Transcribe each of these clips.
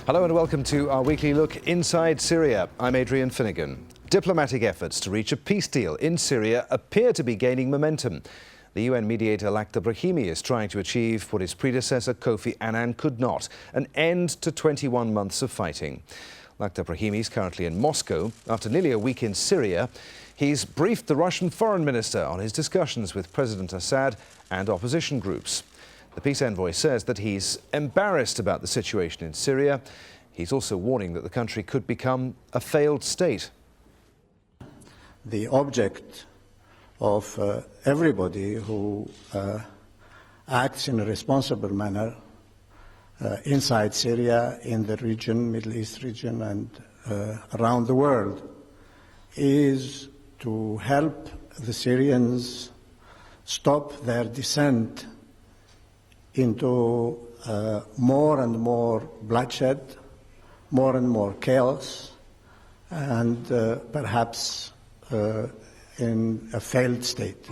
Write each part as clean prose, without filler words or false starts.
Hello and welcome to our weekly look inside Syria. I'm Adrian Finighan. Diplomatic efforts to reach a peace deal in Syria appear to be gaining momentum. The UN mediator Lakhdar Brahimi is trying to achieve what his predecessor Kofi Annan could not, an end to 21 months of fighting. Lakhdar Brahimi is currently in Moscow. After nearly a week in Syria, he's briefed the Russian foreign minister on his discussions with President Assad and opposition groups. The peace envoy says that he's embarrassed about the situation in Syria. He's also warning that the country could become a failed state. The object of everybody who acts in a responsible manner inside Syria, in the region, Middle East region, and around the world, is to help the Syrians stop their descent into more and more bloodshed, more and more chaos, and perhaps in a failed state.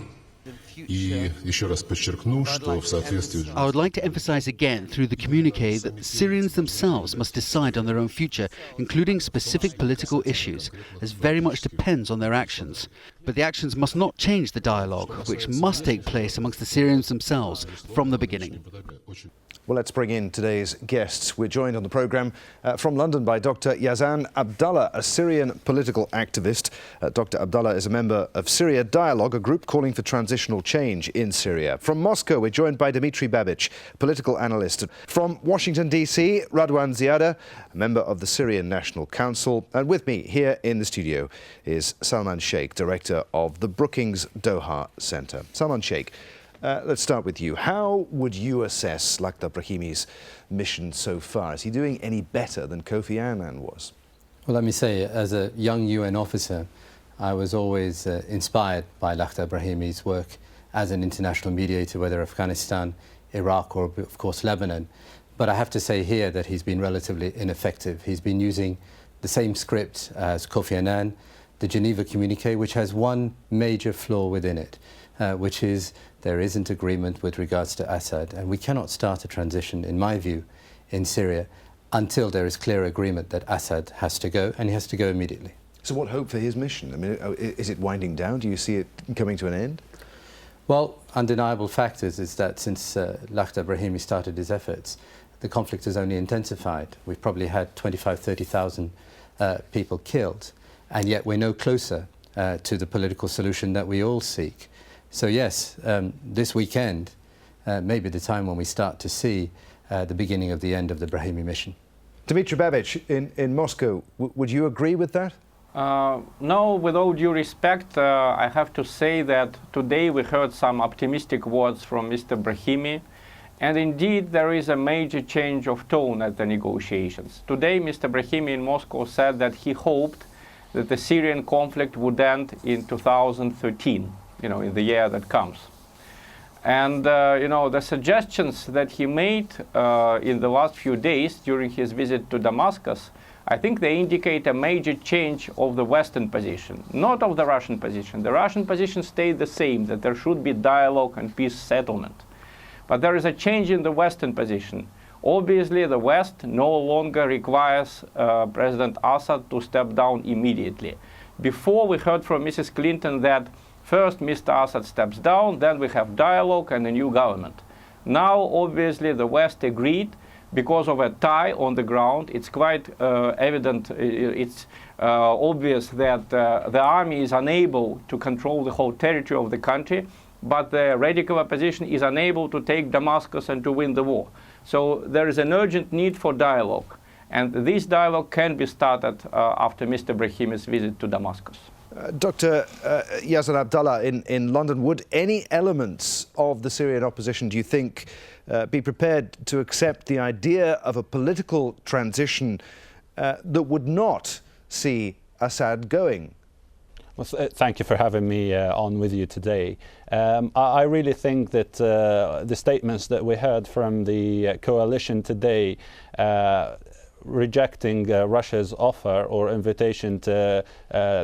I would like to emphasize again through the communique that the Syrians themselves must decide on their own future, including specific political issues, as very much depends on their actions. But the actions must not change the dialogue, which must take place amongst the Syrians themselves from the beginning. Well, let's bring in today's guests. We're joined on the programme from London by Dr Yazan Abdullah, a Syrian political activist. Dr Abdullah is a member of Syria Dialogue, a group calling for transitional change in Syria. From Moscow, we're joined by Dimitri Babich, political analyst. From Washington, D.C., Radwan Ziadeh, a member of the Syrian National Council. And with me here in the studio is Salman Shaikh, director of the Brookings Doha Center. Salman Shaikh, let's start with you. How would you assess Lakhdar Brahimi's mission so far? Is he doing any better than Kofi Annan was? Well, let me say, as a young UN officer, I was always inspired by Lakhdar Brahimi's work as an international mediator, whether Afghanistan, Iraq, or of course Lebanon. But I have to say here that he's been relatively ineffective. He's been using the same script as Kofi Annan, the Geneva Communique, which has one major flaw within it, which is there isn't agreement with regards to Assad, and we cannot start a transition, in my view, in Syria until there is clear agreement that Assad has to go, and he has to go immediately. So what hope for his mission? I mean, is it winding down? Do you see it coming to an end? Well, undeniable fact is that since Lakhdar Brahimi started his efforts, the conflict has only intensified. We've probably had 30,000 people killed, and yet we're no closer to the political solution that we all seek. So yes, this weekend may be the time when we start to see the beginning of the end of the Brahimi mission. Dimitri Babich, in Moscow, would you agree with that? No, with all due respect, I have to say that today we heard some optimistic words from Mr. Brahimi, and indeed there is a major change of tone at the negotiations. Today Mr. Brahimi in Moscow said that he hoped that the Syrian conflict would end in 2013. In the year that comes. And, the suggestions that he made in the last few days during his visit to Damascus, I think they indicate a major change of the Western position, not of the Russian position. The Russian position stayed the same, that there should be dialogue and peace settlement. But there is a change in the Western position. Obviously, the West no longer requires President Assad to step down immediately. Before, we heard from Mrs. Clinton that first, Mr. Assad steps down, then we have dialogue and a new government. Now, obviously, the West agreed because of a tie on the ground. It's quite evident, it's obvious that the army is unable to control the whole territory of the country, but the radical opposition is unable to take Damascus and to win the war. So there is an urgent need for dialogue, and this dialogue can be started after Mr. Brahimi's visit to Damascus. Dr Yasin Abdullah in London, would any elements of the Syrian opposition, do you think, be prepared to accept the idea of a political transition that would not see Assad going? Well, thank you for having me on with you today. I really think that the statements that we heard from the coalition today rejecting Russia's offer or invitation to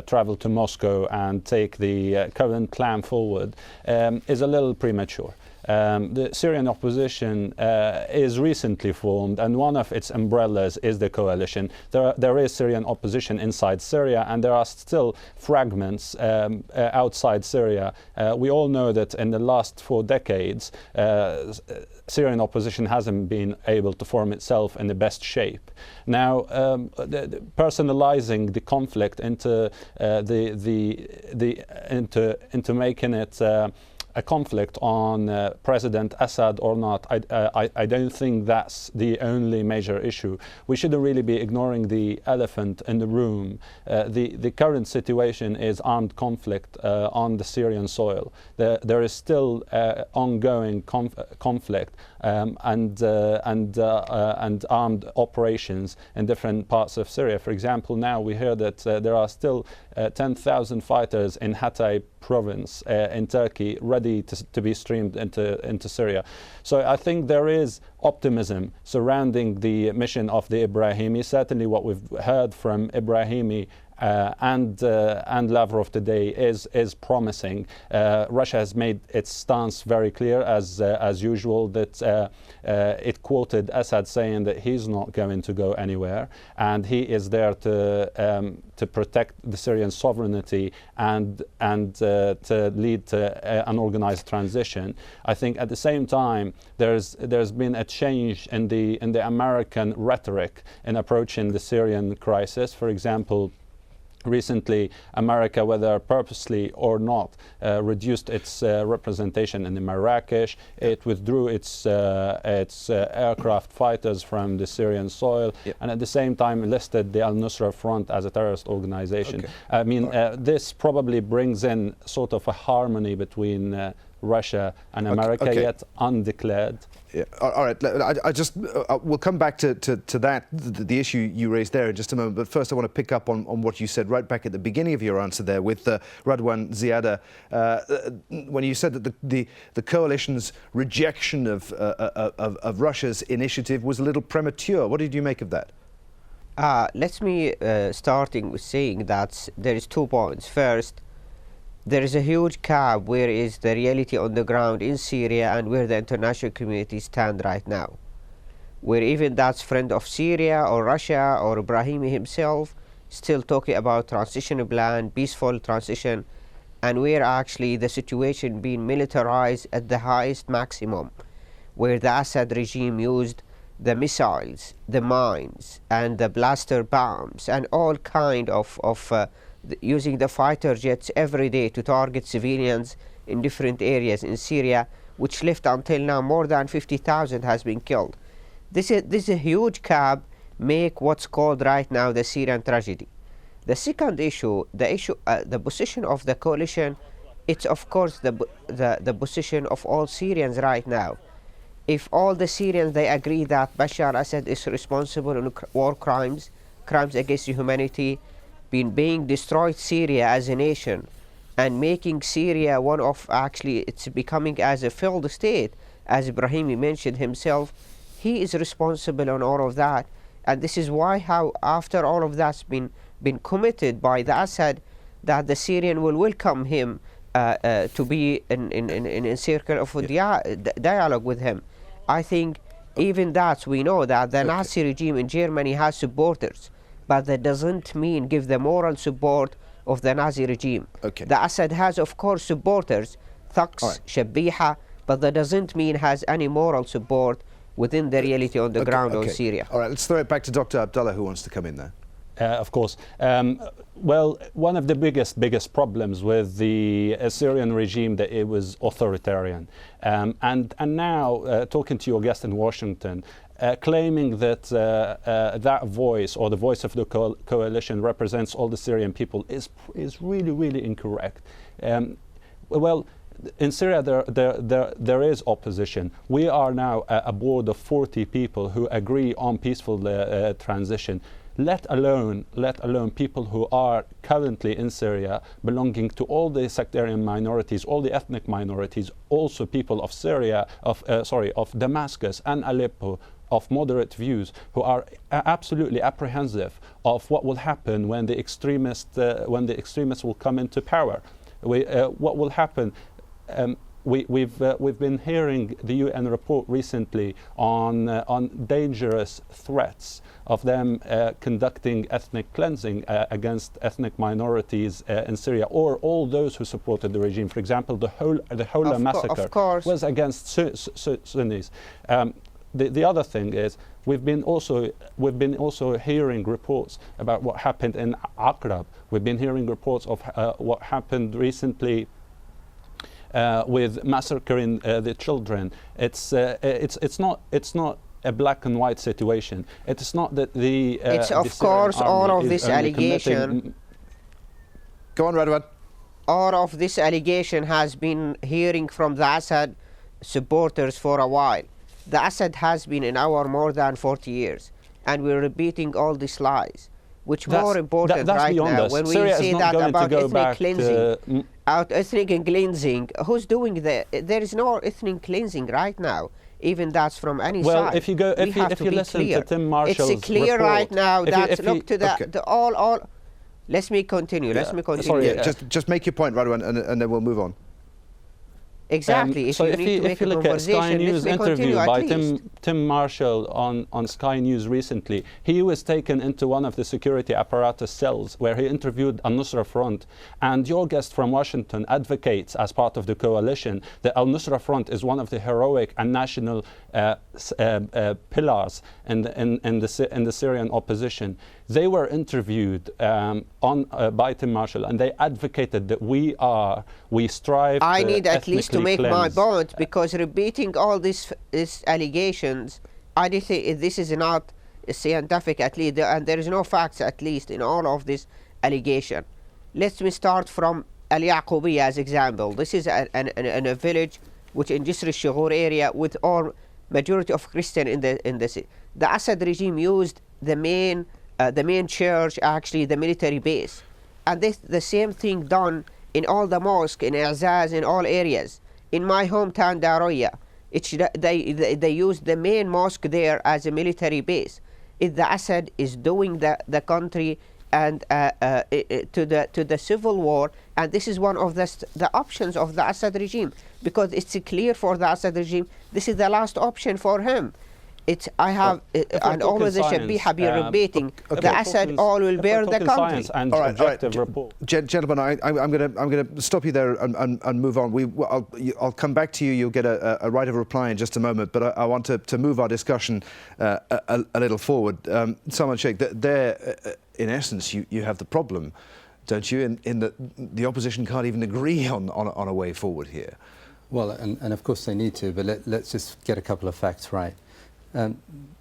travel to Moscow and take the current plan forward is a little premature. The Syrian opposition is recently formed, and one of its umbrellas is the coalition. There is Syrian opposition inside Syria, and there are still fragments outside Syria. We all know that in the last 4 decades, Syrian opposition hasn't been able to form itself in the best shape. Now, personalizing the conflict into into making it a conflict on President Assad or not, I don't think that's the only major issue. We shouldn't really be ignoring the elephant in the room. The current situation is armed conflict on the Syrian soil. There is still ongoing conflict and armed operations in different parts of Syria. For example, now we hear that there are still 10,000 fighters in Hatay province in Turkey ready to be streamed into Syria. So I think there is optimism surrounding the mission of the Brahimi. Certainly what we've heard from Brahimi and Lavrov today is promising. Russia has made its stance very clear, as usual, that it quoted Assad saying that he's not going to go anywhere, and he is there to protect the Syrian sovereignty and to lead to an organized transition. I think at the same time there's been a change in the American rhetoric in approaching the Syrian crisis. For example, recently, America, whether purposely or not, reduced its representation in Marrakesh. It withdrew its aircraft fighters from the Syrian soil, and at the same time listed the Al-Nusra Front as a terrorist organization. Okay. I mean, this probably brings in sort of a harmony between Russia and America, yet undeclared. Yeah. All right. I just we'll come back to that, the issue you raised there in just a moment. But first, I want to pick up on what you said right back at the beginning of your answer there with Radwan Ziadeh, when you said that the coalition's rejection of Russia's initiative was a little premature. What did you make of that? Let me starting with saying that there is 2 points. First, there is a huge gap where is the reality on the ground in Syria and where the international community stand right now. Where even that's friend of Syria or Russia or Brahimi himself still talking about transition plan, peaceful transition, and where actually the situation being militarized at the highest maximum, where the Assad regime used the missiles, the mines, and the blaster bombs, and all kind of using the fighter jets every day to target civilians in different areas in Syria, which left until now more than 50,000 has been killed. This is a huge gap, make what's called right now the Syrian tragedy. The second issue, the position of the coalition, it's of course the position of all Syrians right now. If all the Syrians, they agree that Bashar Assad is responsible for war crimes against humanity, being destroyed Syria as a nation, and making Syria one of, actually it's becoming as a failed state, as Brahimi mentioned himself. He is responsible on all of that, and this is why how after all of that's been committed by the Assad, that the Syrian will welcome him to be in a circle of dialogue with him. I think even that we know that the Nazi regime in Germany has supporters, but that doesn't mean give the moral support of the Nazi regime. The Assad has, of course, supporters, thugs, Shabiha, but that doesn't mean has any moral support within the reality on the ground of Syria. All right, let's throw it back to Dr. Abdullah, who wants to come in there. Of course. Well, one of the biggest problems with the Syrian regime that it was authoritarian. And now, talking to your guest in Washington, claiming that that voice, or the voice of the coalition, represents all the Syrian people is really, really incorrect. Well, in Syria there is opposition. We are now a board of 40 people who agree on peaceful transition. Let alone people who are currently in Syria, belonging to all the sectarian minorities, all the ethnic minorities, also people of Syria, of Damascus and Aleppo, of moderate views, who are absolutely apprehensive of what will happen when the extremists will come into power. What will happen? we've been hearing the UN report recently on dangerous threats of them conducting ethnic cleansing against ethnic minorities in Syria, or all those who supported the regime. For example, the Hola massacre was against Sunnis. The other thing is we've been also hearing reports about what happened in Aqrab. We've been hearing reports of what happened recently with massacring the children. It's not a black and white situation. It's not that the it's of the course all of this only allegation. Go on, Radwan. All of this allegation has been hearing from the Assad supporters for a while. The Assad has been in power more than 40 years, and we're repeating all these lies. Which more important right now, when we say that about ethnic cleansing, ethnic cleansing, who's doing that? There is no ethnic cleansing right now, even that's from any side. Well, if you go, if you listen to Tim Marshall's it's clear report, right now that look to the, okay. the all. Let me continue. Let me continue. Sorry, just make your point, Radwan, and then we'll move on. Exactly. So if you look at Sky News interview by Tim Marshall on Sky News recently, he was taken into one of the security apparatus cells where he interviewed Al-Nusra Front, and your guest from Washington advocates as part of the coalition that Al-Nusra Front is one of the heroic and national pillars in the Syrian opposition. They were interviewed by Tim Marshall, and they advocated that we strive. I need at least to make my point, because repeating all these allegations, I think this is not scientific at least, and there is no facts at least in all of this allegation. Let me start from Al Yaqubiyya as example. This is in a village which in Jisr al-Shughur area with all majority of Christian in the city. The Assad regime used the main church, actually the military base, and this the same thing done in all the mosques in Azaz, in all areas. In my hometown Daroya, they use the main mosque there as a military base. If the Assad is doing the country and to the civil war, and this is one of the options of the Assad regime, because it's clear for the Assad regime this is the last option for him. And always the Shabiha be repeating, the Assad all will bear the country. And all right. report. Gentlemen, I'm going to stop you there and move on. I'll come back to you. You'll get a right of reply in just a moment, but I want to move our discussion a little forward. Salman Shaikh, there, in essence, you have the problem, don't you, in that the opposition can't even agree on a way forward here. Well, and of course they need to, but let's just get a couple of facts right.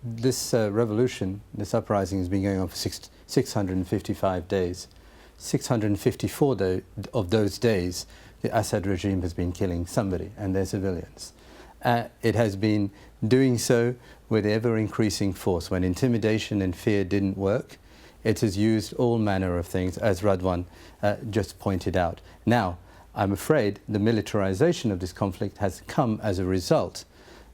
This revolution, this uprising has been going on for 655 days. 654 of those days, the Assad regime has been killing somebody and their civilians. It has been doing so with ever-increasing force. When intimidation and fear didn't work, it has used all manner of things, as Radwan just pointed out. Now, I'm afraid the militarization of this conflict has come as a result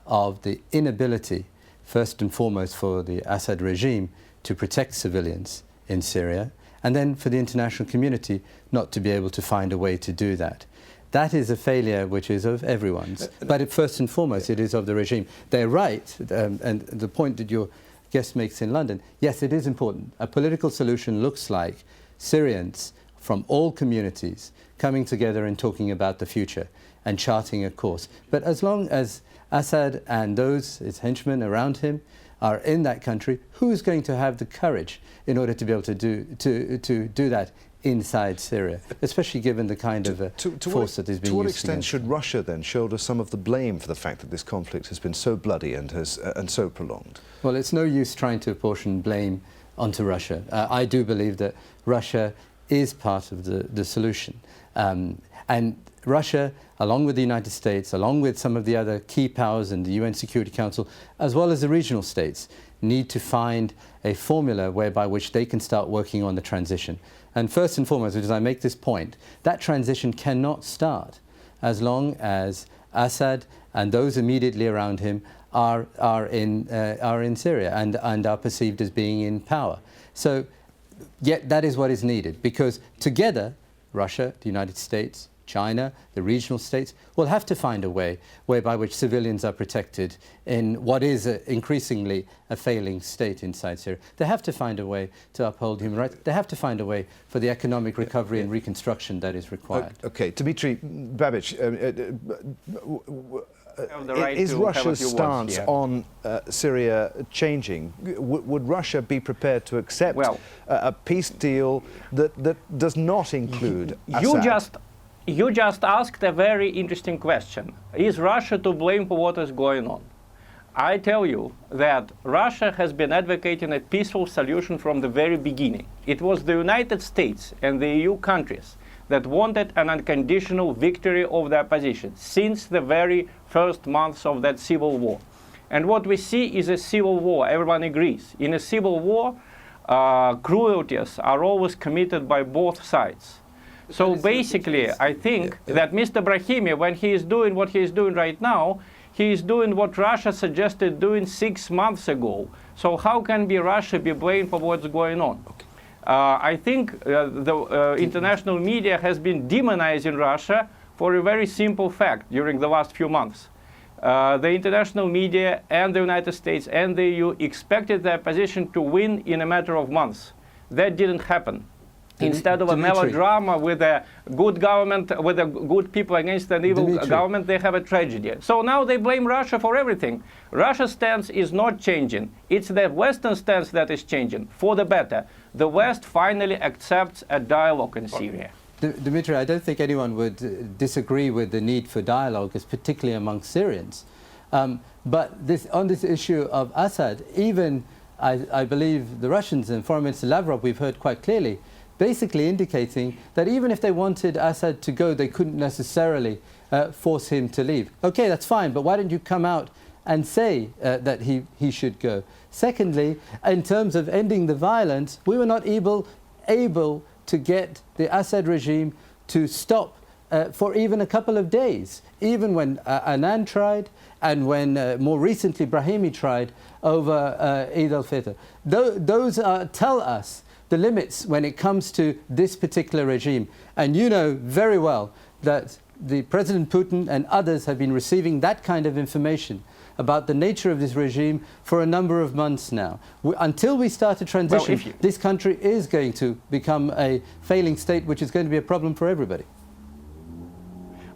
of the inability, first and foremost for the Assad regime, to protect civilians in Syria, and then for the international community not to be able to find a way to do that. That is a failure which is of everyone's, but first and foremost it is of the regime. They're right, and the point that your guest makes in London, yes, it is important. A political solution looks like Syrians from all communities coming together and talking about the future and charting a course. But as long as Assad and those, his henchmen around him, are in that country, who's going to have the courage in order to be able to do that inside Syria, especially given the kind of force that is being used? To what extent should Russia then shoulder some of the blame for the fact that this conflict has been so bloody and so prolonged? Well, it's no use trying to apportion blame onto Russia. I do believe that Russia is part of the solution. And Russia, along with the United States, along with some of the other key powers in the UN Security Council, as well as the regional states, need to find a formula whereby which they can start working on the transition. And first and foremost, as I make this point, that transition cannot start as long as Assad and those immediately around him are in Syria and are perceived as being in power. So, yet that is what is needed, because together, Russia, the United States, China, the regional states, will have to find a way whereby which civilians are protected in what is increasingly a failing state inside Syria. They have to find a way to uphold human rights. They have to find a way for the economic recovery and reconstruction that is required. Okay, Dimitri Babich, right is to Russia's have a few words stance here. on Syria changing? Would Russia be prepared to accept a peace deal that does not include Assad? You just asked a very interesting question. Is Russia to blame for what is going on? I tell you that Russia has been advocating a peaceful solution from the very beginning. It was the United States and the EU countries that wanted an unconditional victory of the opposition since the very first months of that civil war. And what we see is a civil war, everyone agrees. In a civil war, cruelties are always committed by both sides. So basically, I think that Mr. Brahimi, when he is doing what he is doing right now, he is doing what Russia suggested doing 6 months ago. So how can Russia be blamed for what's going on? Okay. I think the international media has been demonizing Russia for a very simple fact during the last few months. The international media and the United States and the EU expected the opposition to win in a matter of months. That didn't happen. Instead of a melodrama with a good government, with a good people against an evil government, they have a tragedy. So now they blame Russia for everything. Russia's stance is not changing. It's the Western stance that is changing, for the better. The West finally accepts a dialogue in Syria. Dimitri, I don't think anyone would disagree with the need for dialogue, particularly among Syrians. But on this issue of Assad, even I believe the Russians and Foreign Minister Lavrov, we've heard quite clearly, basically indicating that even if they wanted Assad to go, they couldn't necessarily force him to leave. Okay, that's fine, but why don't you come out and say that he should go? Secondly, in terms of ending the violence, we were not able to get the Assad regime to stop for even a couple of days, even when Annan tried and when more recently Brahimi tried over Eid al-Fitr. Those tell us the limits when it comes to this particular regime. And you know very well that the President Putin and others have been receiving that kind of information about the nature of this regime for a number of months now. Until we start a transition, this country is going to become a failing state, which is going to be a problem for everybody.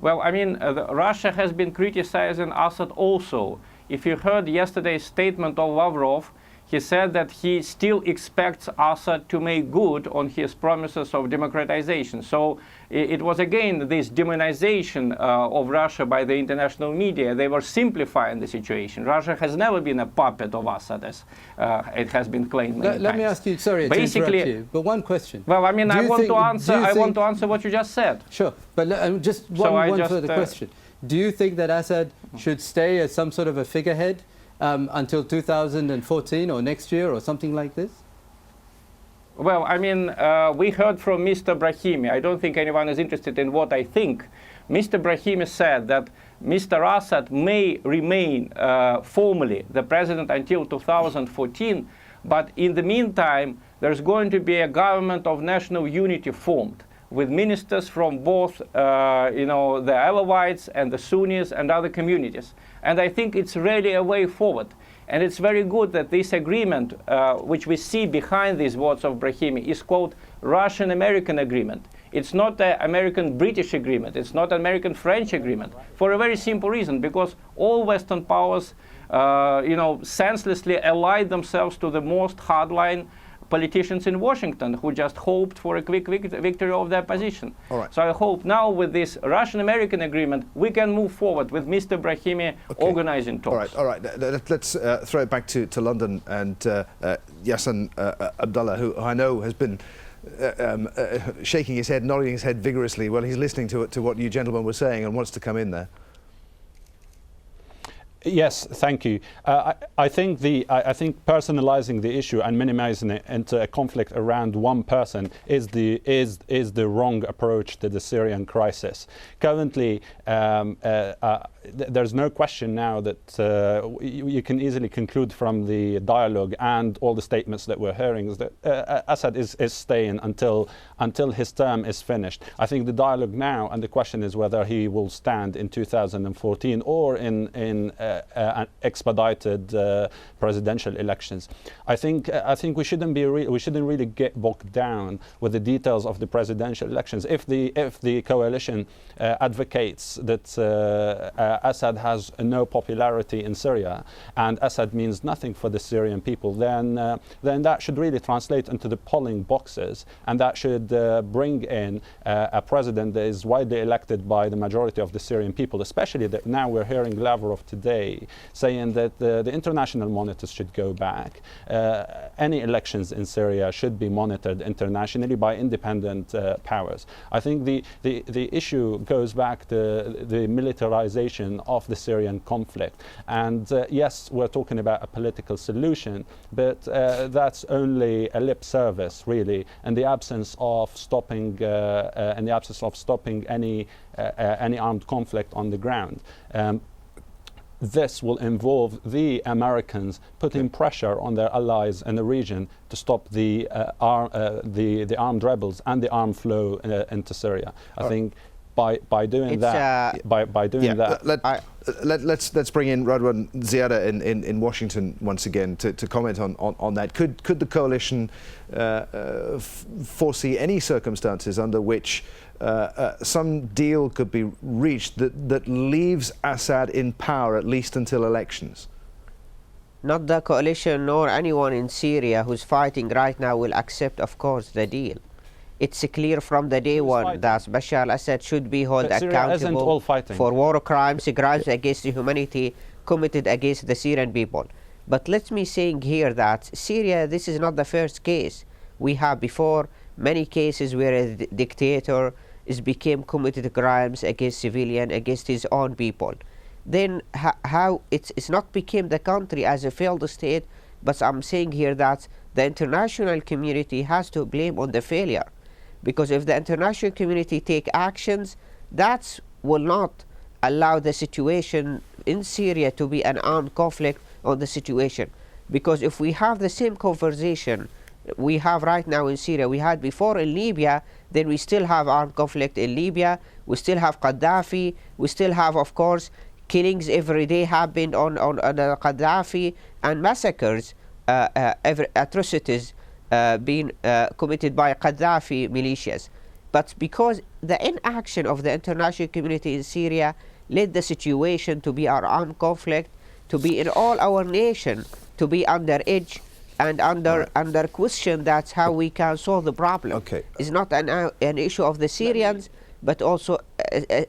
Well, I mean, Russia has been criticizing Assad also. If you heard yesterday's statement of Lavrov, he said that he still expects Assad to make good on his promises of democratization. So it was again this demonization of Russia by the international media. They were simplifying the situation. Russia has never been a puppet of Assad, as it has been claimed many times. Let me ask you, sorry to interrupt you, but one question. Well, I mean, I want to answer what you just said. Sure, but just one further question. Do you think that Assad should stay as some sort of a figurehead until 2014 or next year or something like this? Well, I mean, we heard from Mr. Brahimi. I don't think anyone is interested in what I think. Mr. Brahimi said that Mr. Assad may remain formally the president until 2014, but in the meantime, there's going to be a government of national unity formed, with ministers from both, the Alawites and the Sunnis and other communities. And I think it's really a way forward. And it's very good that this agreement, which we see behind these words of Brahimi, is called Russian-American agreement. It's not an American-British agreement. It's not an American-French agreement, for a very simple reason, because all Western powers, senselessly allied themselves to the most hardline politicians in Washington who just hoped for a quick victory of the opposition. All right. So I hope now with this Russian-American agreement we can move forward with Mr. Brahimi organizing talks. All right. Let's throw it back to London and Yazan Abdallah, who I know has been shaking his head, nodding his head vigorously. Well, he's listening to what you gentlemen were saying and wants to come in there. Yes, thank you. I think personalizing the issue and minimizing it into a conflict around one person is the wrong approach to the Syrian crisis. Currently, there's no question now that you can easily conclude from the dialogue and all the statements that we're hearing is that Assad is staying until his term is finished. I think the dialogue now, and the question is whether he will stand in 2014 or in expedited presidential elections. I think we shouldn't really get bogged down with the details of the presidential elections. If the coalition advocates that Assad has no popularity in Syria and Assad means nothing for the Syrian people, then that should really translate into the polling boxes, and that should bring in a president that is widely elected by the majority of the Syrian people, especially that now we're hearing Lavrov today saying that the international monitors should go back. Any elections in Syria should be monitored internationally by independent powers. I think the issue goes back to the militarization of the Syrian conflict. And yes, we're talking about a political solution, but that's only a lip service, really, in the absence of stopping any armed conflict on the ground. This will involve the Americans putting pressure on their allies in the region to stop the armed rebels and the armed flow into Syria. I think by doing that, let's bring in Radwan Ziadeh in Washington once again to comment on that. Could the coalition foresee any circumstances under which some deal could be reached that leaves Assad in power at least until elections? Not the coalition nor anyone in Syria who's fighting right now will accept, of course, the deal. It's clear from the day one that Bashar al-Assad should be held accountable for war crimes against humanity committed against the Syrian people. But let me say here that Syria, this is not the first case. We have before many cases where a dictator became committed crimes against civilian, against his own people. Then how it's not became the country as a failed state, but I'm saying here that the international community has to blame on the failure. Because if the international community take actions, that will not allow the situation in Syria to be an armed conflict on the situation. Because if we have the same conversation we have right now in Syria, we had before in Libya, then we still have armed conflict in Libya, we still have Gaddafi, we still have, of course, killings every day happened on Gaddafi, and massacres, atrocities being committed by Gaddafi militias. But because the inaction of the international community in Syria led the situation to be an armed conflict, to be in all our nation, to be under edge and under question. That's how we can solve the problem. Okay. It's not an issue of the Syrians, but also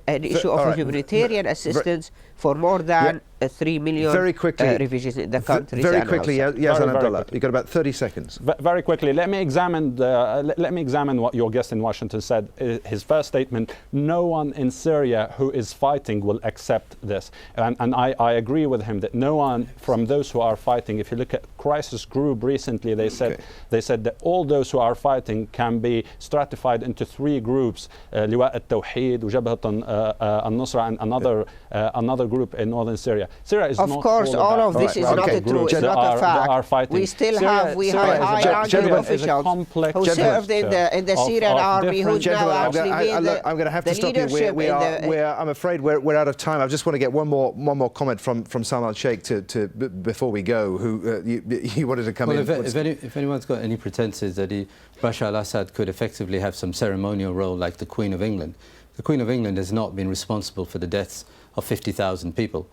an issue of humanitarian assistance for more than 3 million refugees in the country. Very quickly, Yazan Abdallah, you've got about 30 seconds. Very quickly, let me examine what your guest in Washington said. His first statement: no one in Syria who is fighting will accept this. And I agree with him that no one from those who are fighting. If you look at Crisis Group recently, they said that all those who are fighting can be stratified into 3 groups: Liwa al-Tawheed, Jabhat al-Nusra, and another group in northern Syria. Syria is of not course, all of this is not true. It's not a fact. We still have high-ranking officials who served in the Syrian army, who's now actually being I'm going to have to stop you. I'm afraid we're out of time. I just want to get one more comment from Salman Shaikh before we go, who you wanted to come in. If anyone's got any pretenses that Bashar al-Assad could effectively have some ceremonial role like the Queen of England, the Queen of England has not been responsible for the deaths of 50,000 people.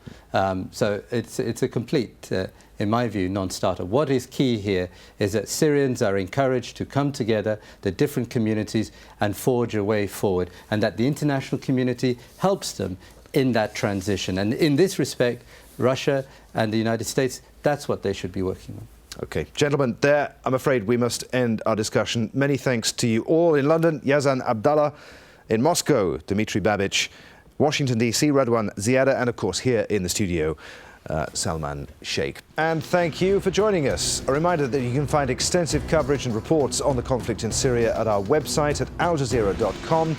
So it's a complete, in my view, non-starter. What is key here is that Syrians are encouraged to come together, the different communities, and forge a way forward, and that the international community helps them in that transition. And in this respect, Russia and the United States, that's what they should be working on. Okay, gentlemen, there, I'm afraid we must end our discussion. Many thanks to you all in London, Yazan Abdallah, in Moscow, Dimitri Babich, Washington, D.C., Radwan Ziadeh, and of course here in the studio, Salman Shaikh. And thank you for joining us. A reminder that you can find extensive coverage and reports on the conflict in Syria at our website at aljazeera.com,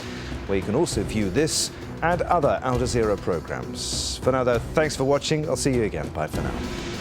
where you can also view this and other Al Jazeera programs. For now, though, thanks for watching. I'll see you again. Bye for now.